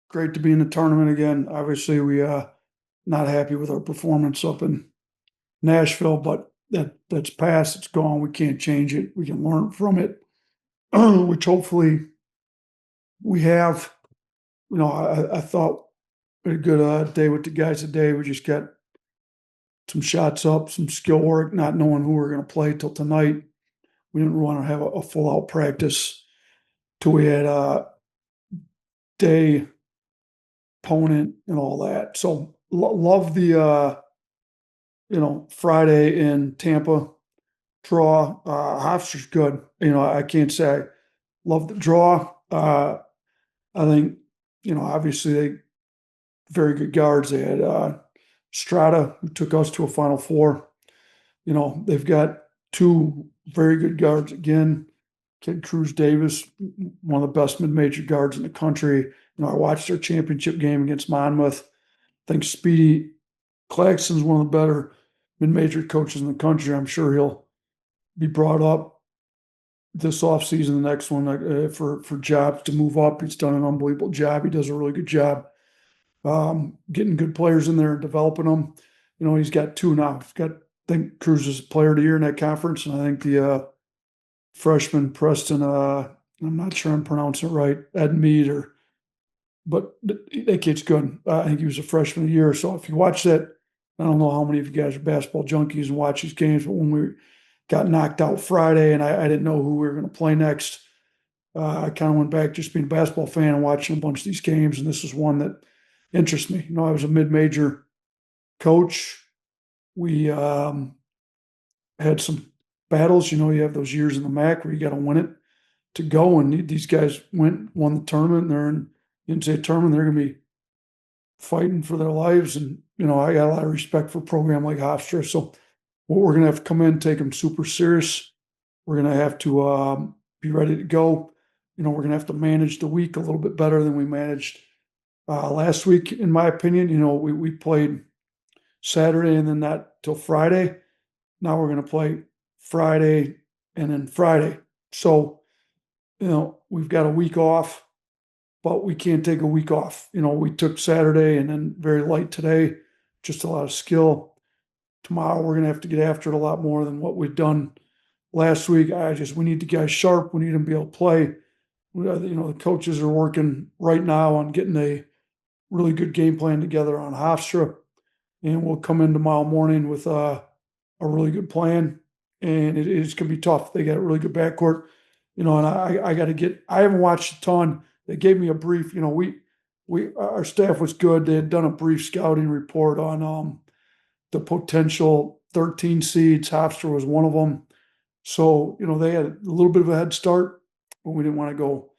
Great to be in the tournament again. Obviously, we not happy with our performance up in Nashville, but that's past. It's gone. We can't change it. We can learn from it, which hopefully we have. I thought we had a good day with the guys today. We just got some shots up, some skill work, not knowing who we're going to play till tonight. We didn't want to have a full out practice till we had a day opponent and all that. So love the Friday in Tampa draw. Hofstra's good. I can't say I love the draw. I think obviously they very good guards. They had Strata, who took us to a Final Four. They've got two very good guards again. Kid Cruz Davis, one of the best mid-major guards in the country. I watched their championship game against Monmouth. I think Speedy Claxton's one of the better mid-major coaches in the country. I'm sure he'll be brought up this offseason, the next one, for jobs to move up. He's done an unbelievable job. He does a really good job getting good players in there and developing them. He's got two now. I think Cruz is player of the year in that conference, and I think the freshman Preston, I'm not sure I'm pronouncing it right, Ed Mead, but that kid's good. I think he was a freshman of the year. So if you watch that, I don't know how many of you guys are basketball junkies and watch these games, but when we got knocked out Friday and I didn't know who we were going to play next, I kind of went back just being a basketball fan and watching a bunch of these games, and this is one that interests me. I was a mid-major coach. We had some battles. You have those years in the MAC where you got to win it to go, and these guys won the tournament, and they're in the NCAA tournament. They're going to be fighting for their lives, and I got a lot of respect for a program like Hofstra. So we're going to have to come in, take them super serious. We're going to have to be ready to go. We're going to have to manage the week a little bit better than we managed last week, in my opinion. We played Saturday and then not till Friday. Now we're going to play Friday and then Friday. So, we've got a week off, but we can't take a week off. We took Saturday and then very light today, just a lot of skill. Tomorrow we're going to have to get after it a lot more than what we've done last week. We need the guys sharp. We need them to be able to play. The coaches are working right now on getting a really good game plan together on Hofstra, and we'll come in tomorrow morning with a really good plan. And it's going to be tough. They got a really good backcourt, and I got to I haven't watched a ton. They gave me a brief. Our staff was good. They had done a brief scouting report on the potential 13 seeds. Hofstra was one of them. So, they had a little bit of a head start, but we didn't want to go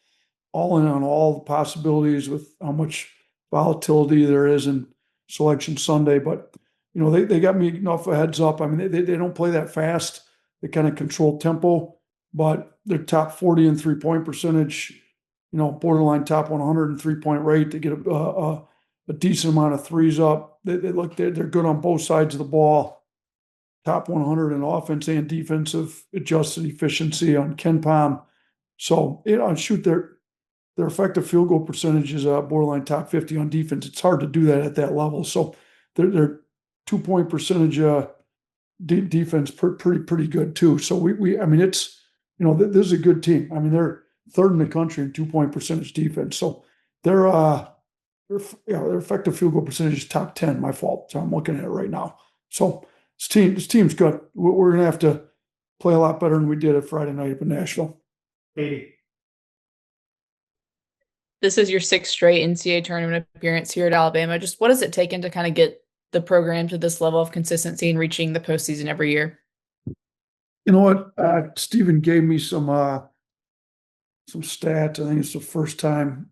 all in on all the possibilities with how much volatility there is in Selection Sunday. But, they got me enough a heads up. I mean, they don't play that fast. They kind of control tempo, but they're top 40 in 3-point percentage, borderline top 100 in 3-point rate. They get a decent amount of threes up. They're good on both sides of the ball. Top 100 in offense and defensive adjusted efficiency on KenPom. So, shoot, their effective field goal percentage is borderline top 50 on defense. It's hard to do that at that level. So their 2-point percentage defense pretty good too. So I mean, it's this is a good team. I mean, they're third in the country in 2-point percentage defense. So their effective field goal percentage is top 10. My fault. So I'm looking at it right now. So this team's good. We're gonna have to play a lot better than we did at Friday night up in Nashville. 80. This is your sixth straight NCAA tournament appearance here at Alabama. Just what does it take to kind of get the program to this level of consistency and reaching the postseason every year? You know what? Stephen gave me some stats. I think it's the first time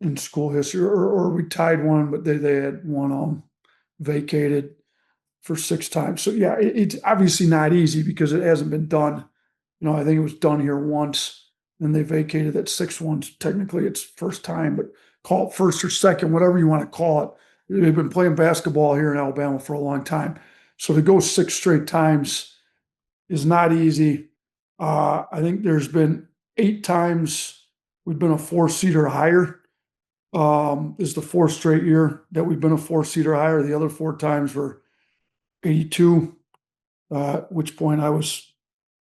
in school history, or we tied one, but they had one vacated for 6 times. So yeah, it's obviously not easy because it hasn't been done. I think it was done here once. Then they vacated that 6th one. Technically, it's first time, but call it first or second, whatever you want to call it. They've been playing basketball here in Alabama for a long time. So to go 6 straight times is not easy. I think there's been 8 times we've been a 4 seed or higher. This is the fourth straight year that we've been a four seed or higher. The other four times were 82, at which point I was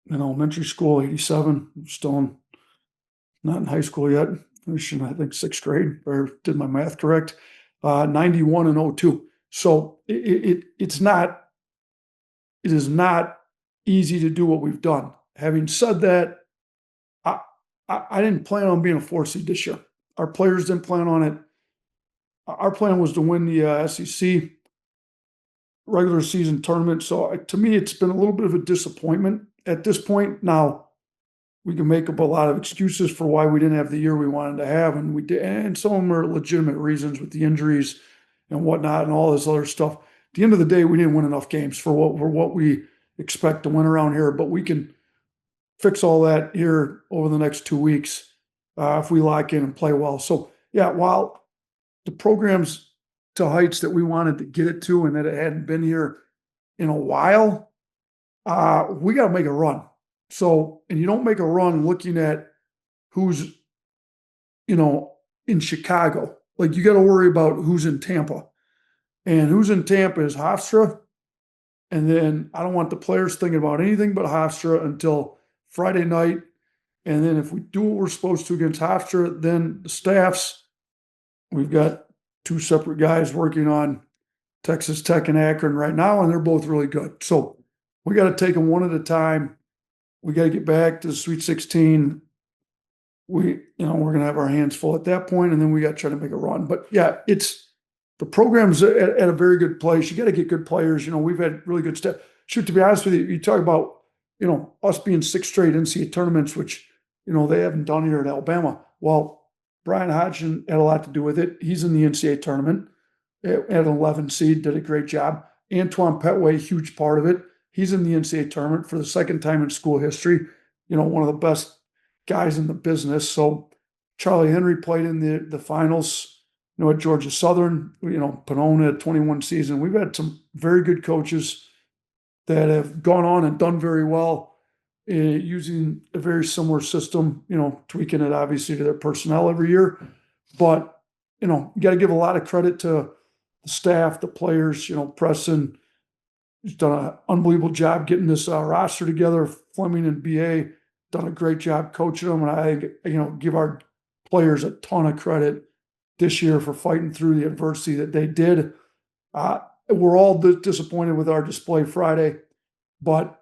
in elementary school, 87, still not in high school yet, finishing, I think, sixth grade, or did my math correct, 91 and '02. So it is not easy to do what we've done. Having said that, I, I didn't plan on being a four seed this year. Our players didn't plan on it. Our plan was to win the SEC regular season tournament. So to me, it's been a little bit of a disappointment at this point. Now we can make up a lot of excuses for why we didn't have the year we wanted to have, and we did, and some of them are legitimate reasons with the injuries and whatnot and all this other stuff. At the end of the day, we didn't win enough games for what we expect to win around here, but we can fix all that here over the next 2 weeks if we lock in and play well. So yeah, while the program's to heights that we wanted to get it to and that it hadn't been here in a while, we got to make a run. So, and you don't make a run looking at who's, in Chicago. Like you got to worry about who's in Tampa. And who's in Tampa is Hofstra. And then I don't want the players thinking about anything but Hofstra until Friday night. And then if we do what we're supposed to against Hofstra, then the staffs, we've got two separate guys working on Texas Tech and Akron right now, and they're both really good. So we got to take them one at a time. We got to get back to the Sweet 16. We're going to have our hands full at that point, and then we got to try to make a run. But yeah, the program's at a very good place. You got to get good players. We've had really good stuff. Shoot, to be honest with you, you talk about, us being six straight NCAA tournaments, which, they haven't done here at Alabama. Well, Brian Hodgson had a lot to do with it. He's in the NCAA tournament at an 11 seed, did a great job. Antoine Petway, huge part of it. He's in the NCAA tournament for the second time in school history. One of the best guys in the business. So Charlie Henry played in the finals, at Georgia Southern, Panona 21 season. We've had some very good coaches that have gone on and done very well using a very similar system, tweaking it obviously to their personnel every year. But, you got to give a lot of credit to the staff, the players, Preston, who's done an unbelievable job getting this roster together. Fleming and BA done a great job coaching them. And I, give our players a ton of credit this year for fighting through the adversity that they did. We're all disappointed with our display Friday, but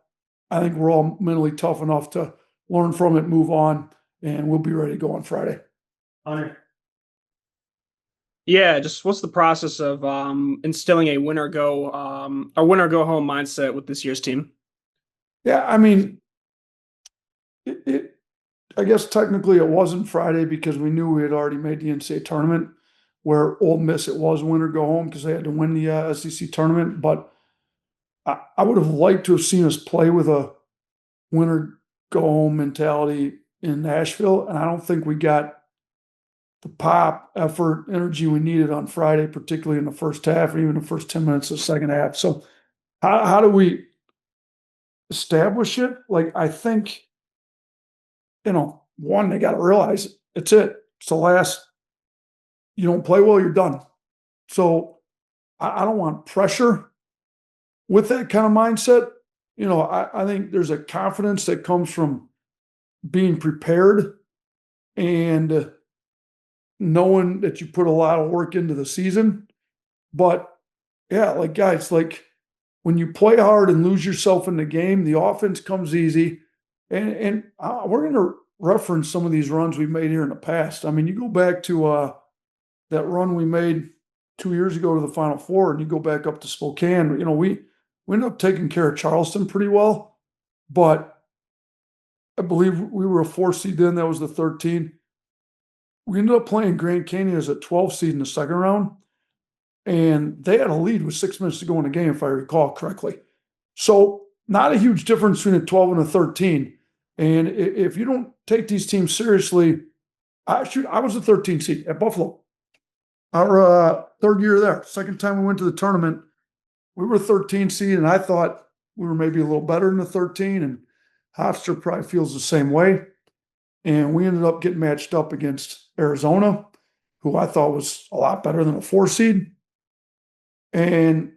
I think we're all mentally tough enough to learn from it, move on, and we'll be ready to go on Friday. Hunter. Yeah, just what's the process of instilling a win or go home mindset with this year's team? Yeah, I mean, I guess technically it wasn't Friday because we knew we had already made the NCAA tournament. Where Ole Miss it was win or go home because they had to win the SEC tournament. But I would have liked to have seen us play with a win or go home mentality in Nashville, and I don't think we got the pop, effort, energy we needed on Friday, particularly in the first half, and even the first 10 minutes of the second half. So how do we establish it? Like, I think, one, they got to realize it's it. It's the last, you don't play well, you're done. So I don't want pressure with that kind of mindset. I think there's a confidence that comes from being prepared and knowing that you put a lot of work into the season. But yeah, like guys, like when you play hard and lose yourself in the game, the offense comes easy. And we're going to reference some of these runs we've made here in the past. I mean, you go back to that run we made 2 years ago to the Final Four, and you go back up to Spokane. We ended up taking care of Charleston pretty well, but I believe we were a 4 seed then. That was the 13. We ended up playing Grand Canyon as a 12 seed in the second round, and they had a lead with 6 minutes to go in the game, if I recall correctly. So not a huge difference between a 12 and a 13. And if you don't take these teams seriously, I was a 13 seed at Buffalo. Our third year there, second time we went to the tournament, we were 13 seed, and I thought we were maybe a little better than the 13, and Hofstra probably feels the same way. And we ended up getting matched up against Arizona. who I thought was a lot better than a 4 seed. And,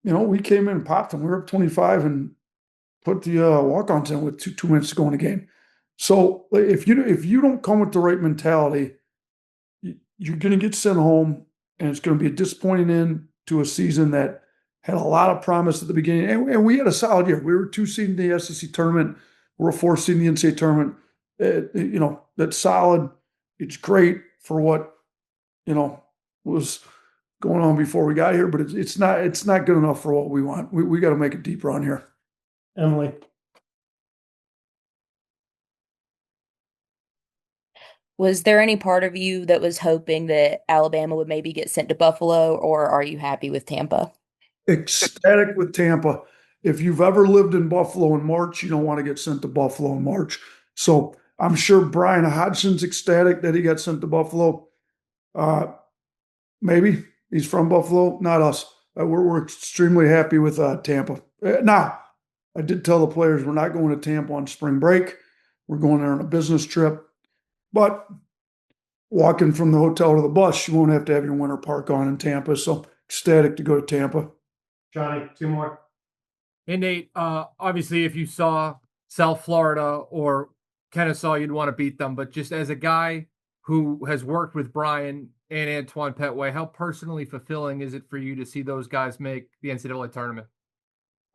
we came in and popped them. We were up 25 and put the walk-ons in with 2 minutes to go in the game. So like, if you don't come with the right mentality, you're going to get sent home, and it's going to be a disappointing end to a season that had a lot of promise at the beginning. And we had a solid year. We were 2 seed in the SEC tournament. We're a 4 seed in the NCAA tournament. That's solid. It's great for what was going on before we got here, but it's not good enough for what we want. We got to make a deep run here. Emily. Was there any part of you that was hoping that Alabama would maybe get sent to Buffalo, or are you happy with Tampa? Ecstatic with Tampa. If you've ever lived in Buffalo in March, you don't want to get sent to Buffalo in March. So I'm sure Brian Hodgson's ecstatic that he got sent to Buffalo. Maybe he's from Buffalo, not us. We're extremely happy with Tampa. Now, I did tell the players we're not going to Tampa on spring break. We're going there on a business trip. But walking from the hotel to the bus, you won't have to have your winter park on in Tampa. So ecstatic to go to Tampa. Johnny, 2 more. Hey, Nate, obviously, if you saw South Florida or Kennesaw, you'd want to beat them. But just as a guy who has worked with Brian and Antoine Petway, how personally fulfilling is it for you to see those guys make the NCAA tournament?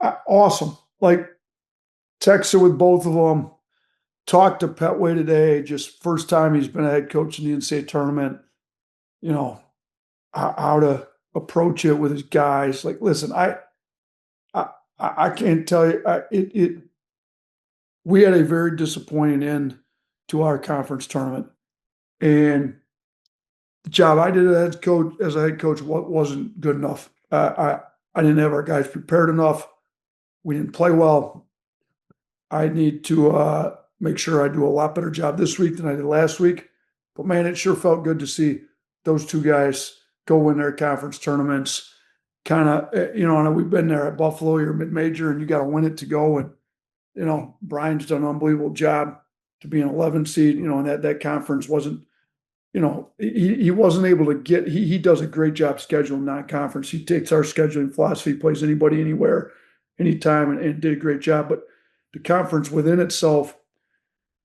Awesome. Like, texted with both of them. Talked to Petway today, just first time he's been a head coach in the NCAA tournament, how to approach it with his guys. Like, listen, I can't tell you, we had a very disappointing end to our conference tournament. And the job I did as a head coach wasn't good enough. I didn't have our guys prepared enough. We didn't play well. I need to make sure I do a lot better job this week than I did last week. But man, it sure felt good to see those two guys go win their conference tournaments. Kind of, and we've been there at Buffalo, you're mid-major, and you got to win it to go. And, Brian's done an unbelievable job to be an 11 seed, and that conference wasn't, he wasn't able to get, he does a great job scheduling non-conference. He takes our scheduling philosophy, plays anybody, anywhere, anytime, and did a great job. But the conference within itself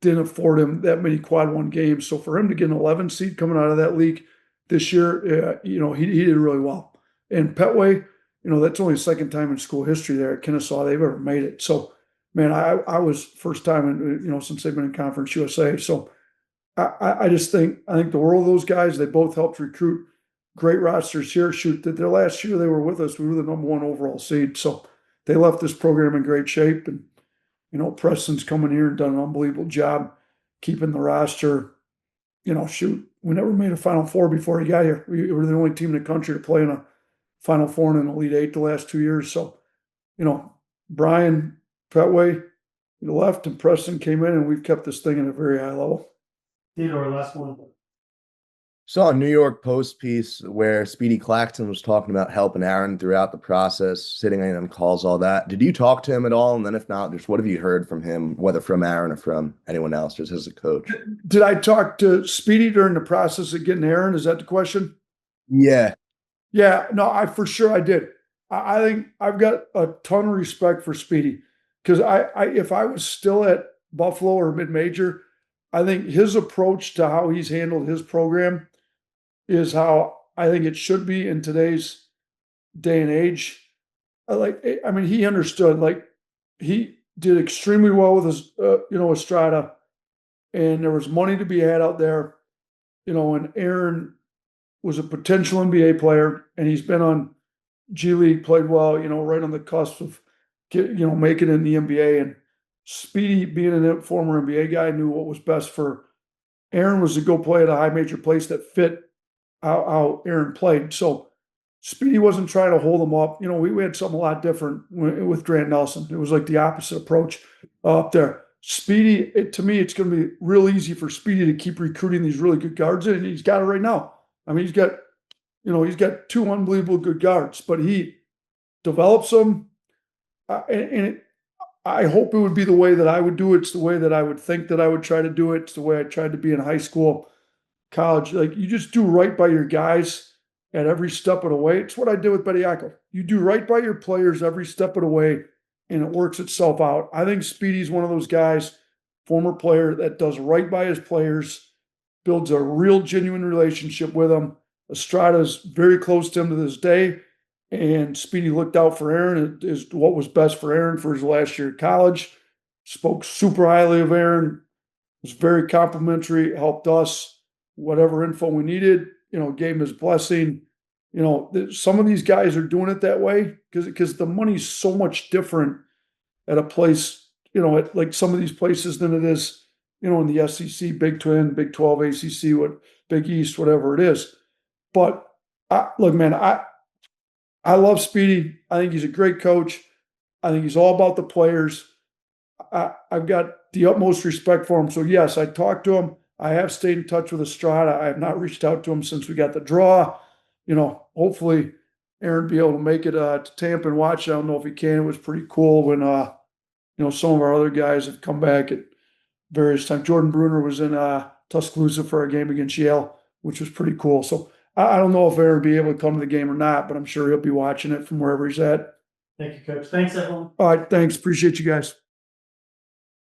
didn't afford him that many quad one games. So for him to get an 11 seed coming out of that league this year, he did really well. And Petway, that's only the second time in school history there at Kennesaw they've ever made it. So, man, I was first time since they've been in Conference USA. So I think the world of those guys. They both helped recruit great rosters here. Shoot, that their last year they were with us, we were the number 1 overall seed. So they left this program in great shape. And Preston's coming here and done an unbelievable job keeping the roster. Shoot, we never made a Final Four before he got here. We were the only team in the country to play in a Final Four and an Elite Eight the last 2 years. So, Brian Petway left and Preston came in, and we've kept this thing at a very high level. Theodore, last one. Saw a New York Post piece where Speedy Claxton was talking about helping Aaron throughout the process, sitting in on calls, all that. Did you talk to him at all? And then if not, just what have you heard from him, whether from Aaron or from anyone else, just as a coach? Did I talk to Speedy during the process of getting Aaron? Is that the question? Yeah. Yeah, no, for sure I did. I think I've got a ton of respect for Speedy because if I was still at Buffalo or mid-major, I think his approach to how he's handled his program is how I think it should be in today's day and age. He understood, he did extremely well with his, Estrada, and there was money to be had out there, and Aaron was a potential NBA player, and he's been on G League, played well, right on the cusp of making it in the NBA. And Speedy, being a former NBA guy, knew what was best for Aaron was to go play at a high major place that fit how Aaron played. So Speedy wasn't trying to hold him up. We had something a lot different with Grant Nelson. It was like the opposite approach up there. Speedy, to me, it's going to be real easy for Speedy to keep recruiting these really good guards, and he's got it right now. He's got 2 unbelievable good guards, but he develops them, I hope it would be the way that I would do it. It's the way that I would think that I would try to do it. It's the way I tried to be in high school. college. Like, you just do right by your guys at every step of the way. It's what I did with Bediako. You do right by your players every step of the way, and it works itself out. I think Speedy's one of those guys, former player, that does right by his players, builds a real genuine relationship with them. Estrada's very close to him to this day, and Speedy looked out for Aaron. It is what was best for Aaron for his last year at college. Spoke super highly of Aaron, was very complimentary, helped us, whatever info we needed, gave him his blessing. Some of these guys are doing it that way because the money's so much different at a place, at like some of these places than it is, in the SEC, Big 10, Big 12, ACC, Big East, whatever it is. But look, man, I love Speedy. I think he's a great coach. I think he's all about the players. I've got the utmost respect for him. So yes, I talked to him. I have stayed in touch with Estrada. I have not reached out to him since we got the draw. Hopefully Aaron be able to make it to Tampa and watch. I don't know if he can. It was pretty cool when some of our other guys have come back at various times. Jordan Bruner was in Tuscaloosa for a game against Yale, which was pretty cool. So I don't know if Aaron will be able to come to the game or not, but I'm sure he'll be watching it from wherever he's at. Thank you, Coach. Thanks, everyone. All right, thanks. Appreciate you guys.